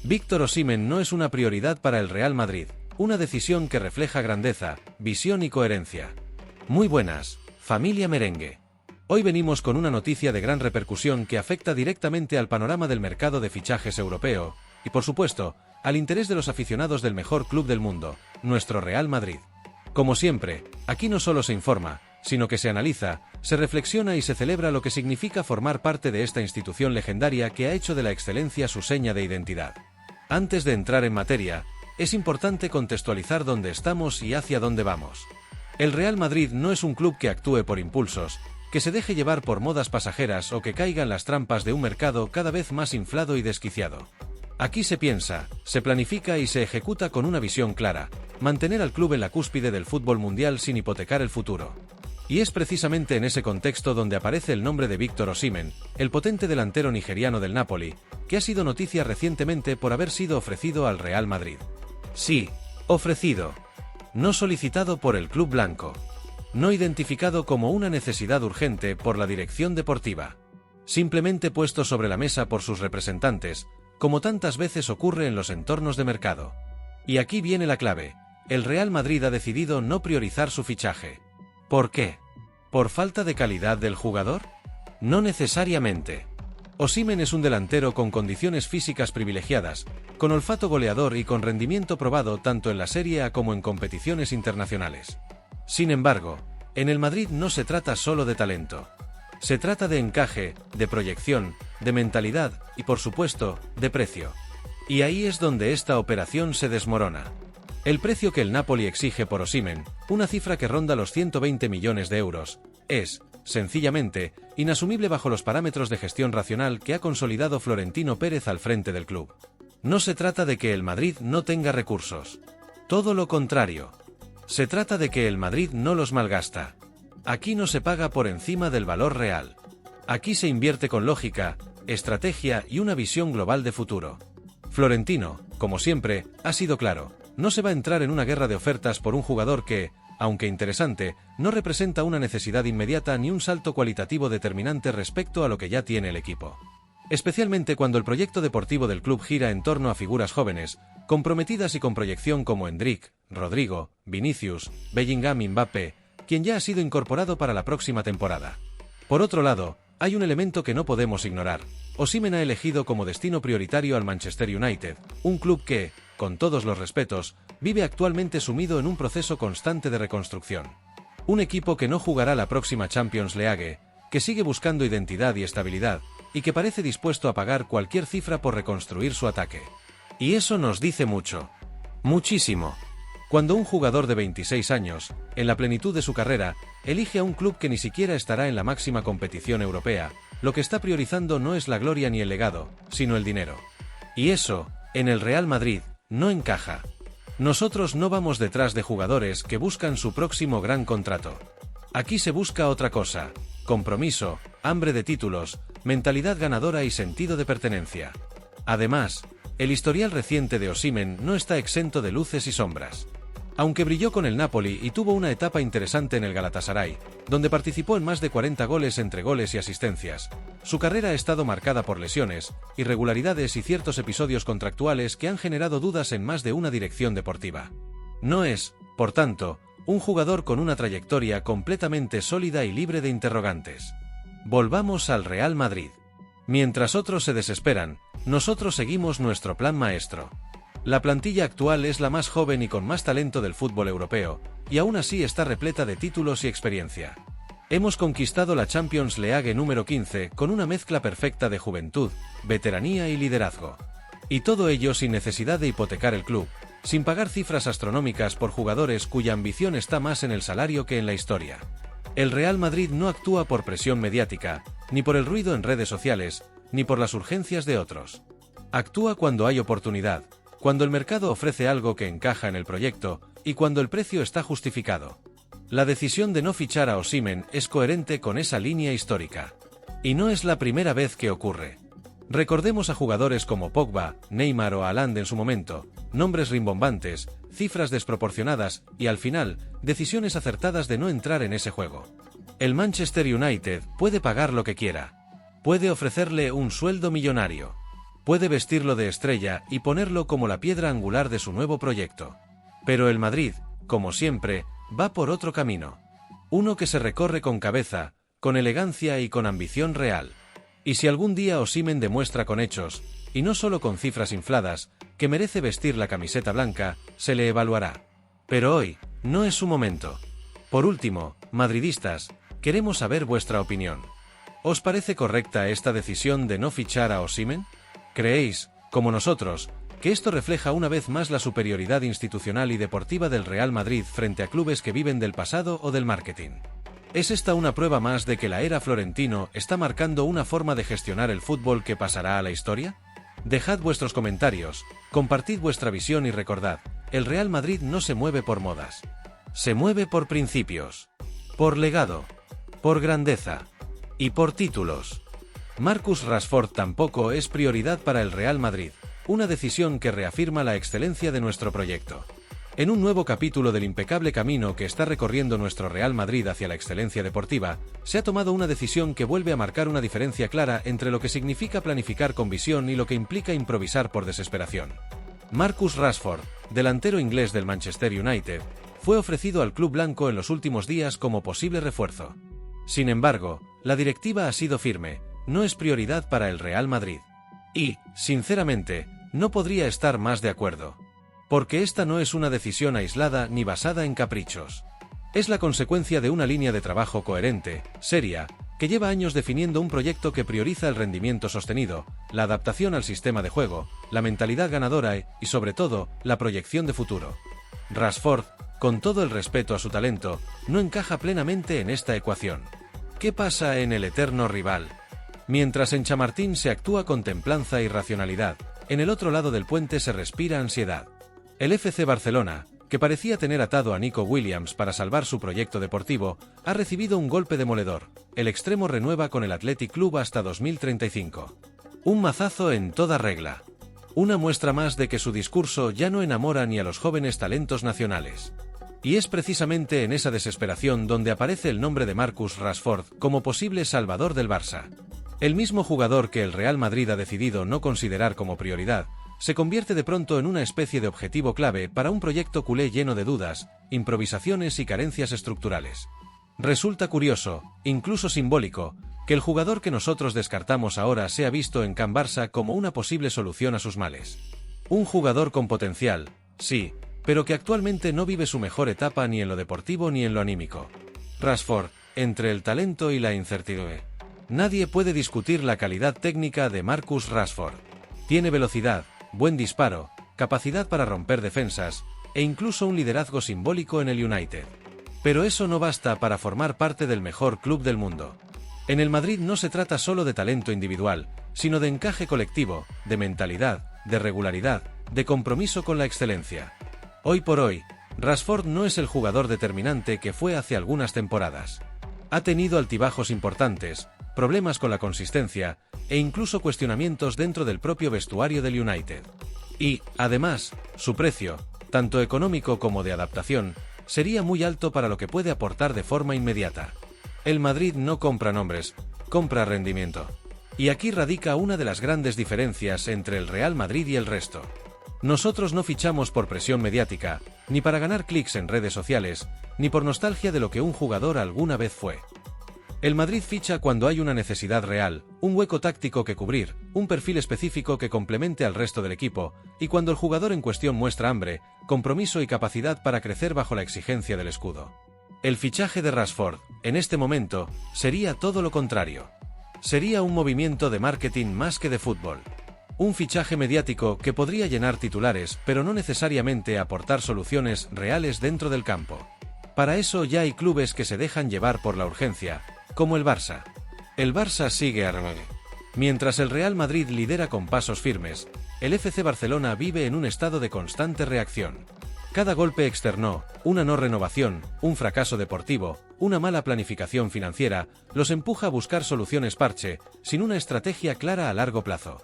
Víctor Osimhen no es una prioridad para el Real Madrid, una decisión que refleja grandeza, visión y coherencia. Muy buenas, familia merengue. Hoy venimos con una noticia de gran repercusión que afecta directamente al panorama del mercado de fichajes europeo, y por supuesto, al interés de los aficionados del mejor club del mundo, nuestro Real Madrid. Como siempre, aquí no solo se informa, sino que se analiza, se reflexiona y se celebra lo que significa formar parte de esta institución legendaria que ha hecho de la excelencia su seña de identidad. Antes de entrar en materia, es importante contextualizar dónde estamos y hacia dónde vamos. El Real Madrid no es un club que actúe por impulsos, que se deje llevar por modas pasajeras o que caiga en las trampas de un mercado cada vez más inflado y desquiciado. Aquí se piensa, se planifica y se ejecuta con una visión clara: mantener al club en la cúspide del fútbol mundial sin hipotecar el futuro. Y es precisamente en ese contexto donde aparece el nombre de Víctor Osimhen, el potente delantero nigeriano del Napoli, que ha sido noticia recientemente por haber sido ofrecido al Real Madrid. Sí, ofrecido. No solicitado por el club blanco. No identificado como una necesidad urgente por la dirección deportiva. Simplemente puesto sobre la mesa por sus representantes, como tantas veces ocurre en los entornos de mercado. Y aquí viene la clave: el Real Madrid ha decidido no priorizar su fichaje. ¿Por qué? ¿Por falta de calidad del jugador? No necesariamente. Osimhen es un delantero con condiciones físicas privilegiadas, con olfato goleador y con rendimiento probado tanto en la Serie A como en competiciones internacionales. Sin embargo, en el Madrid no se trata solo de talento. Se trata de encaje, de proyección, de mentalidad y, por supuesto, de precio. Y ahí es donde esta operación se desmorona. El precio que el Napoli exige por Osimhen, una cifra que ronda los 120 millones de euros, es, sencillamente, inasumible bajo los parámetros de gestión racional que ha consolidado Florentino Pérez al frente del club. No se trata de que el Madrid no tenga recursos. Todo lo contrario. Se trata de que el Madrid no los malgasta. Aquí no se paga por encima del valor real. Aquí se invierte con lógica, estrategia y una visión global de futuro. Florentino, como siempre, ha sido claro: no se va a entrar en una guerra de ofertas por un jugador que, aunque interesante, no representa una necesidad inmediata ni un salto cualitativo determinante respecto a lo que ya tiene el equipo. Especialmente cuando el proyecto deportivo del club gira en torno a figuras jóvenes, comprometidas y con proyección como Endrick, Rodrigo, Vinicius, Bellingham y Mbappé, quien ya ha sido incorporado para la próxima temporada. Por otro lado, hay un elemento que no podemos ignorar: Osimhen ha elegido como destino prioritario al Manchester United, un club que, con todos los respetos, vive actualmente sumido en un proceso constante de reconstrucción. Un equipo que no jugará la próxima Champions League, que sigue buscando identidad y estabilidad, y que parece dispuesto a pagar cualquier cifra por reconstruir su ataque. Y eso nos dice mucho. Muchísimo. Cuando un jugador de 26 años, en la plenitud de su carrera, elige a un club que ni siquiera estará en la máxima competición europea, lo que está priorizando no es la gloria ni el legado, sino el dinero. Y eso, en el Real Madrid, no encaja. Nosotros no vamos detrás de jugadores que buscan su próximo gran contrato. Aquí se busca otra cosa: compromiso, hambre de títulos, mentalidad ganadora y sentido de pertenencia. Además, el historial reciente de Osimhen no está exento de luces y sombras. Aunque brilló con el Napoli y tuvo una etapa interesante en el Galatasaray, donde participó en más de 40 goles entre goles y asistencias, su carrera ha estado marcada por lesiones, irregularidades y ciertos episodios contractuales que han generado dudas en más de una dirección deportiva. No es, por tanto, un jugador con una trayectoria completamente sólida y libre de interrogantes. Volvamos al Real Madrid. Mientras otros se desesperan, nosotros seguimos nuestro plan maestro. La plantilla actual es la más joven y con más talento del fútbol europeo, y aún así está repleta de títulos y experiencia. Hemos conquistado la Champions League número 15 con una mezcla perfecta de juventud, veteranía y liderazgo. Y todo ello sin necesidad de hipotecar el club, sin pagar cifras astronómicas por jugadores cuya ambición está más en el salario que en la historia. El Real Madrid no actúa por presión mediática, ni por el ruido en redes sociales, ni por las urgencias de otros. Actúa cuando hay oportunidad, cuando el mercado ofrece algo que encaja en el proyecto y cuando el precio está justificado. La decisión de no fichar a Osimhen es coherente con esa línea histórica. Y no es la primera vez que ocurre. Recordemos a jugadores como Pogba, Neymar o Haaland en su momento, nombres rimbombantes, cifras desproporcionadas y, al final, decisiones acertadas de no entrar en ese juego. El Manchester United puede pagar lo que quiera. Puede ofrecerle un sueldo millonario. Puede vestirlo de estrella y ponerlo como la piedra angular de su nuevo proyecto. Pero el Madrid, como siempre, va por otro camino. Uno que se recorre con cabeza, con elegancia y con ambición real. Y si algún día Osimhen demuestra con hechos, y no solo con cifras infladas, que merece vestir la camiseta blanca, se le evaluará. Pero hoy, no es su momento. Por último, madridistas, queremos saber vuestra opinión. ¿Os parece correcta esta decisión de no fichar a Osimhen? ¿Creéis, como nosotros, que esto refleja una vez más la superioridad institucional y deportiva del Real Madrid frente a clubes que viven del pasado o del marketing? ¿Es esta una prueba más de que la era Florentino está marcando una forma de gestionar el fútbol que pasará a la historia? Dejad vuestros comentarios, compartid vuestra visión y recordad, el Real Madrid no se mueve por modas. Se mueve por principios, por legado, por grandeza y por títulos. Marcus Rashford tampoco es prioridad para el Real Madrid, una decisión que reafirma la excelencia de nuestro proyecto. En un nuevo capítulo del impecable camino que está recorriendo nuestro Real Madrid hacia la excelencia deportiva, se ha tomado una decisión que vuelve a marcar una diferencia clara entre lo que significa planificar con visión y lo que implica improvisar por desesperación. Marcus Rashford, delantero inglés del Manchester United, fue ofrecido al club blanco en los últimos días como posible refuerzo. Sin embargo, la directiva ha sido firme, no es prioridad para el Real Madrid. Y, sinceramente, no podría estar más de acuerdo. Porque esta no es una decisión aislada ni basada en caprichos. Es la consecuencia de una línea de trabajo coherente, seria, que lleva años definiendo un proyecto que prioriza el rendimiento sostenido, la adaptación al sistema de juego, la mentalidad ganadora y, sobre todo, la proyección de futuro. Rashford, con todo el respeto a su talento, no encaja plenamente en esta ecuación. ¿Qué pasa en el eterno rival? Mientras en Chamartín se actúa con templanza y racionalidad, en el otro lado del puente se respira ansiedad. El FC Barcelona, que parecía tener atado a Nico Williams para salvar su proyecto deportivo, ha recibido un golpe demoledor. El extremo renueva con el Athletic Club hasta 2035. Un mazazo en toda regla. Una muestra más de que su discurso ya no enamora ni a los jóvenes talentos nacionales. Y es precisamente en esa desesperación donde aparece el nombre de Marcus Rashford como posible salvador del Barça. El mismo jugador que el Real Madrid ha decidido no considerar como prioridad, se convierte de pronto en una especie de objetivo clave para un proyecto culé lleno de dudas, improvisaciones y carencias estructurales. Resulta curioso, incluso simbólico, que el jugador que nosotros descartamos ahora sea visto en Can Barça como una posible solución a sus males. Un jugador con potencial, sí, pero que actualmente no vive su mejor etapa ni en lo deportivo ni en lo anímico. Rashford, entre el talento y la incertidumbre. Nadie puede discutir la calidad técnica de Marcus Rashford. Tiene velocidad, buen disparo, capacidad para romper defensas, e incluso un liderazgo simbólico en el United. Pero eso no basta para formar parte del mejor club del mundo. En el Madrid no se trata solo de talento individual, sino de encaje colectivo, de mentalidad, de regularidad, de compromiso con la excelencia. Hoy por hoy, Rashford no es el jugador determinante que fue hace algunas temporadas. Ha tenido altibajos importantes, problemas con la consistencia, e incluso cuestionamientos dentro del propio vestuario del United. Y, además, su precio, tanto económico como de adaptación, sería muy alto para lo que puede aportar de forma inmediata. El Madrid no compra nombres, compra rendimiento. Y aquí radica una de las grandes diferencias entre el Real Madrid y el resto. Nosotros no fichamos por presión mediática, ni para ganar clics en redes sociales, ni por nostalgia de lo que un jugador alguna vez fue. El Madrid ficha cuando hay una necesidad real, un hueco táctico que cubrir, un perfil específico que complemente al resto del equipo, y cuando el jugador en cuestión muestra hambre, compromiso y capacidad para crecer bajo la exigencia del escudo. El fichaje de Rashford, en este momento, sería todo lo contrario. Sería un movimiento de marketing más que de fútbol. Un fichaje mediático que podría llenar titulares, pero no necesariamente aportar soluciones reales dentro del campo. Para eso ya hay clubes que se dejan llevar por la urgencia, como el Barça. El Barça sigue armado. Mientras el Real Madrid lidera con pasos firmes, el FC Barcelona vive en un estado de constante reacción. Cada golpe externo, una no renovación, un fracaso deportivo, una mala planificación financiera, los empuja a buscar soluciones parche, sin una estrategia clara a largo plazo.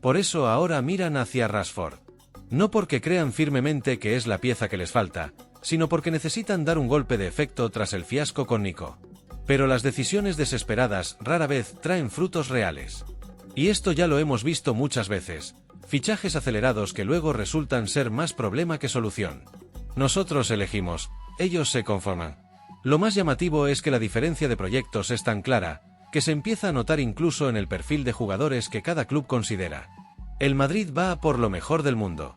Por eso ahora miran hacia Rashford. No porque crean firmemente que es la pieza que les falta, sino porque necesitan dar un golpe de efecto tras el fiasco con Nico. Pero las decisiones desesperadas rara vez traen frutos reales. Y esto ya lo hemos visto muchas veces. Fichajes acelerados que luego resultan ser más problema que solución. Nosotros elegimos, ellos se conforman. Lo más llamativo es que la diferencia de proyectos es tan clara, que se empieza a notar incluso en el perfil de jugadores que cada club considera. El Madrid va a por lo mejor del mundo.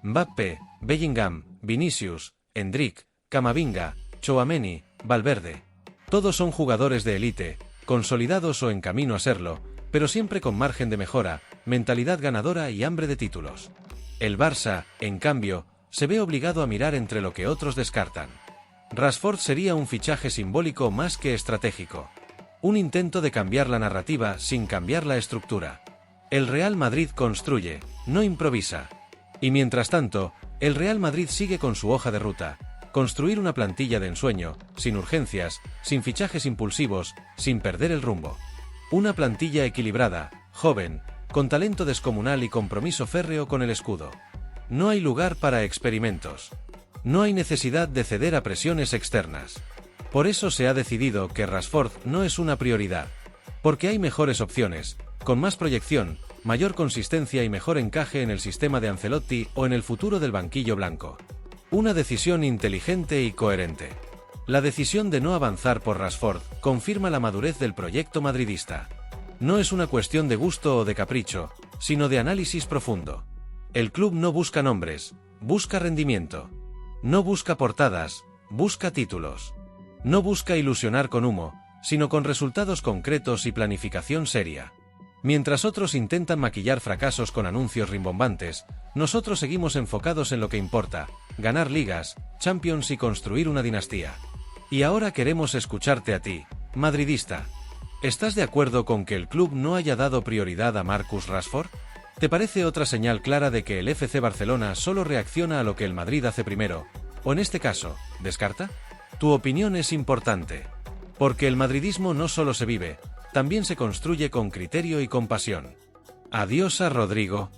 Mbappé, Bellingham, Vinicius, Endrick, Camavinga, Tchouaméni, Valverde. Todos son jugadores de élite, consolidados o en camino a serlo, pero siempre con margen de mejora, mentalidad ganadora y hambre de títulos. El Barça, en cambio, se ve obligado a mirar entre lo que otros descartan. Rashford sería un fichaje simbólico más que estratégico. Un intento de cambiar la narrativa sin cambiar la estructura. El Real Madrid construye, no improvisa. Y mientras tanto, el Real Madrid sigue con su hoja de ruta. Construir una plantilla de ensueño, sin urgencias, sin fichajes impulsivos, sin perder el rumbo. Una plantilla equilibrada, joven, con talento descomunal y compromiso férreo con el escudo. No hay lugar para experimentos. No hay necesidad de ceder a presiones externas. Por eso se ha decidido que Rashford no es una prioridad. Porque hay mejores opciones, con más proyección, mayor consistencia y mejor encaje en el sistema de Ancelotti o en el futuro del banquillo blanco. Una decisión inteligente y coherente. La decisión de no avanzar por Rashford confirma la madurez del proyecto madridista. No es una cuestión de gusto o de capricho, sino de análisis profundo. El club no busca nombres, busca rendimiento. No busca portadas, busca títulos. No busca ilusionar con humo, sino con resultados concretos y planificación seria. Mientras otros intentan maquillar fracasos con anuncios rimbombantes, nosotros seguimos enfocados en lo que importa, ganar ligas, Champions y construir una dinastía. Y ahora queremos escucharte a ti, madridista. ¿Estás de acuerdo con que el club no haya dado prioridad a Marcus Rashford? ¿Te parece otra señal clara de que el FC Barcelona solo reacciona a lo que el Madrid hace primero, o en este caso, descarta? Tu opinión es importante. Porque el madridismo no solo se vive, también se construye con criterio y con pasión. Adiós a Rodrigo.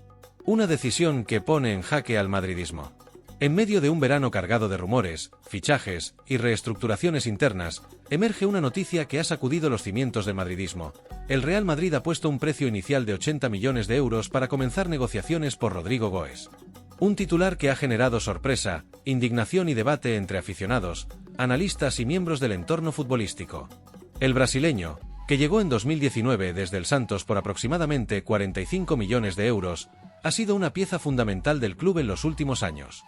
Una decisión que pone en jaque al madridismo. En medio de un verano cargado de rumores, fichajes y reestructuraciones internas, emerge una noticia que ha sacudido los cimientos del madridismo. El Real Madrid ha puesto un precio inicial de 80 millones de euros para comenzar negociaciones por Rodrigo Goes. Un titular que ha generado sorpresa, indignación y debate entre aficionados, analistas y miembros del entorno futbolístico. El brasileño, que llegó en 2019 desde el Santos por aproximadamente 45 millones de euros, ha sido una pieza fundamental del club en los últimos años.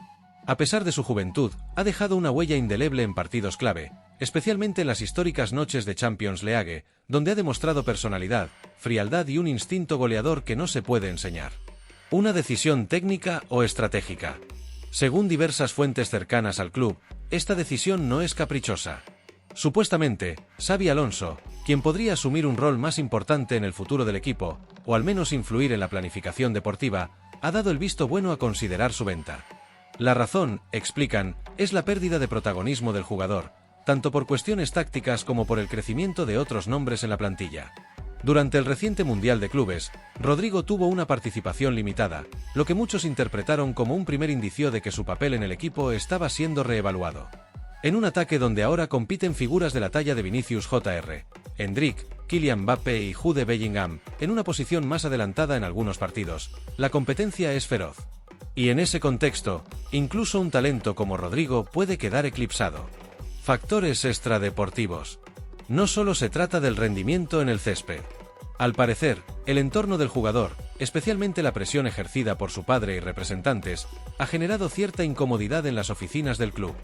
A pesar de su juventud, ha dejado una huella indeleble en partidos clave, especialmente en las históricas noches de Champions League, donde ha demostrado personalidad, frialdad y un instinto goleador que no se puede enseñar. ¿Una decisión técnica o estratégica? Según diversas fuentes cercanas al club, esta decisión no es caprichosa. Supuestamente, Xabi Alonso, quien podría asumir un rol más importante en el futuro del equipo, o al menos influir en la planificación deportiva, ha dado el visto bueno a considerar su venta. La razón, explican, es la pérdida de protagonismo del jugador, tanto por cuestiones tácticas como por el crecimiento de otros nombres en la plantilla. Durante el reciente Mundial de Clubes, Rodrigo tuvo una participación limitada, lo que muchos interpretaron como un primer indicio de que su papel en el equipo estaba siendo reevaluado. En un ataque donde ahora compiten figuras de la talla de Vinicius Jr., Endrick, Kylian Mbappé y Jude Bellingham, en una posición más adelantada en algunos partidos, la competencia es feroz. Y en ese contexto, incluso un talento como Rodrigo puede quedar eclipsado. Factores extradeportivos. No solo se trata del rendimiento en el césped. Al parecer, el entorno del jugador, especialmente la presión ejercida por su padre y representantes, ha generado cierta incomodidad en las oficinas del club.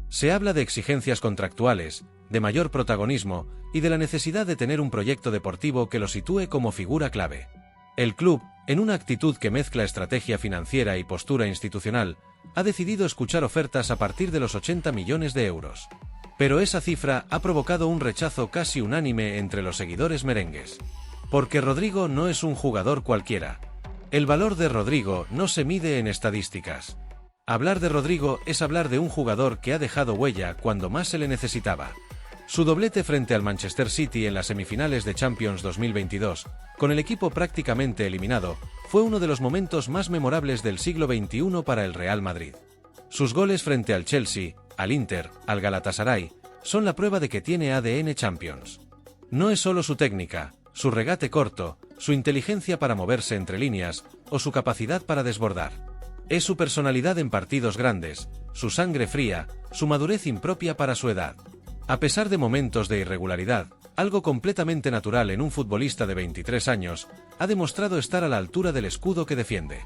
Se habla de exigencias contractuales, de mayor protagonismo y de la necesidad de tener un proyecto deportivo que lo sitúe como figura clave. El club, en una actitud que mezcla estrategia financiera y postura institucional, ha decidido escuchar ofertas a partir de los 80 millones de euros. Pero esa cifra ha provocado un rechazo casi unánime entre los seguidores merengues. Porque Rodrigo no es un jugador cualquiera. El valor de Rodrigo no se mide en estadísticas. Hablar de Rodrigo es hablar de un jugador que ha dejado huella cuando más se le necesitaba. Su doblete frente al Manchester City en las semifinales de Champions 2022, con el equipo prácticamente eliminado, fue uno de los momentos más memorables del siglo XXI para el Real Madrid. Sus goles frente al Chelsea, al Inter, al Galatasaray, son la prueba de que tiene ADN Champions. No es solo su técnica, su regate corto, su inteligencia para moverse entre líneas o su capacidad para desbordar. Es su personalidad en partidos grandes, su sangre fría, su madurez impropia para su edad. A pesar de momentos de irregularidad, algo completamente natural en un futbolista de 23 años, ha demostrado estar a la altura del escudo que defiende.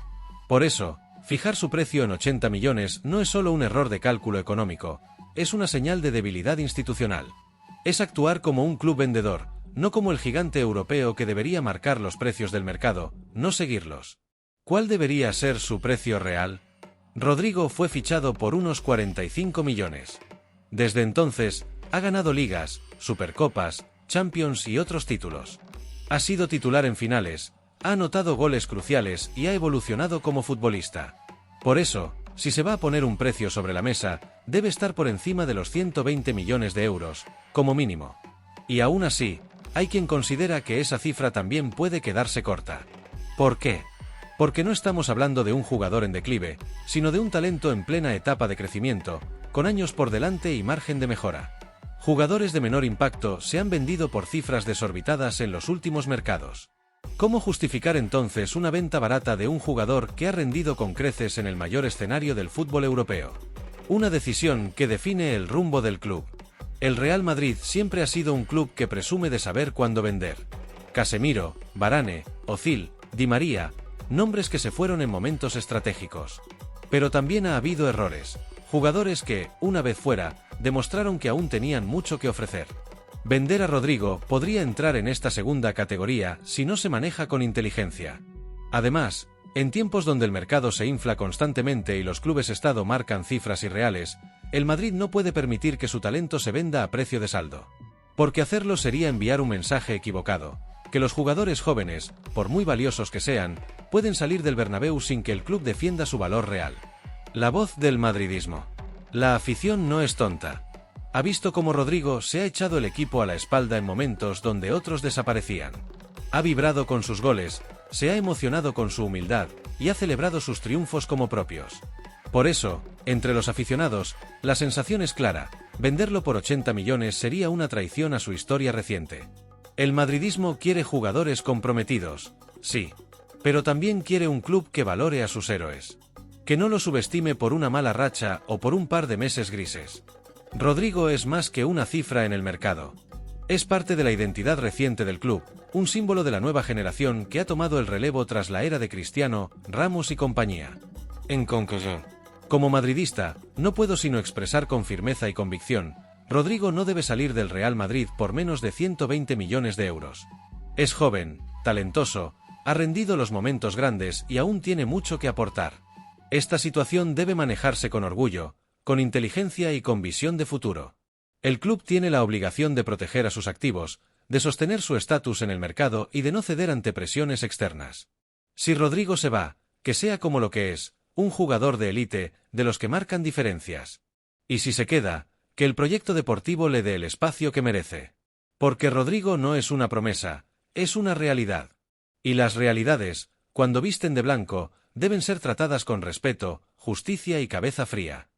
Por eso, fijar su precio en 80 millones no es solo un error de cálculo económico, es una señal de debilidad institucional. Es actuar como un club vendedor, no como el gigante europeo que debería marcar los precios del mercado, no seguirlos. ¿Cuál debería ser su precio real? Rodrigo fue fichado por unos 45 millones. Desde entonces, ha ganado ligas, supercopas, Champions y otros títulos. Ha sido titular en finales, ha anotado goles cruciales y ha evolucionado como futbolista. Por eso, si se va a poner un precio sobre la mesa, debe estar por encima de los 120 millones de euros, como mínimo. Y aún así, hay quien considera que esa cifra también puede quedarse corta. ¿Por qué? Porque no estamos hablando de un jugador en declive, sino de un talento en plena etapa de crecimiento, con años por delante y margen de mejora. Jugadores de menor impacto se han vendido por cifras desorbitadas en los últimos mercados. ¿Cómo justificar entonces una venta barata de un jugador que ha rendido con creces en el mayor escenario del fútbol europeo? Una decisión que define el rumbo del club. El Real Madrid siempre ha sido un club que presume de saber cuándo vender. Casemiro, Varane, Özil, Di María, nombres que se fueron en momentos estratégicos. Pero también ha habido errores. Jugadores que, una vez fuera, demostraron que aún tenían mucho que ofrecer. Vender a Rodrigo podría entrar en esta segunda categoría si no se maneja con inteligencia. Además, en tiempos donde el mercado se infla constantemente y los clubes estado marcan cifras irreales, el Madrid no puede permitir que su talento se venda a precio de saldo. Porque hacerlo sería enviar un mensaje equivocado, que los jugadores jóvenes, por muy valiosos que sean, pueden salir del Bernabéu sin que el club defienda su valor real. La voz del madridismo. La afición no es tonta. Ha visto cómo Rodrigo se ha echado el equipo a la espalda en momentos donde otros desaparecían. Ha vibrado con sus goles, se ha emocionado con su humildad y ha celebrado sus triunfos como propios. Por eso, entre los aficionados, la sensación es clara: venderlo por 80 millones sería una traición a su historia reciente. El madridismo quiere jugadores comprometidos, sí, pero también quiere un club que valore a sus héroes. Que no lo subestime por una mala racha o por un par de meses grises. Rodrigo es más que una cifra en el mercado. Es parte de la identidad reciente del club, un símbolo de la nueva generación que ha tomado el relevo tras la era de Cristiano, Ramos y compañía. En conclusión, como madridista, no puedo sino expresar con firmeza y convicción: Rodrigo no debe salir del Real Madrid por menos de 120 millones de euros. Es joven, talentoso, ha rendido los momentos grandes y aún tiene mucho que aportar. Esta situación debe manejarse con orgullo, con inteligencia y con visión de futuro. El club tiene la obligación de proteger a sus activos, de sostener su estatus en el mercado y de no ceder ante presiones externas. Si Rodrigo se va, que sea como lo que es, un jugador de élite, de los que marcan diferencias. Y si se queda, que el proyecto deportivo le dé el espacio que merece. Porque Rodrigo no es una promesa, es una realidad. Y las realidades, cuando visten de blanco, deben ser tratadas con respeto, justicia y cabeza fría.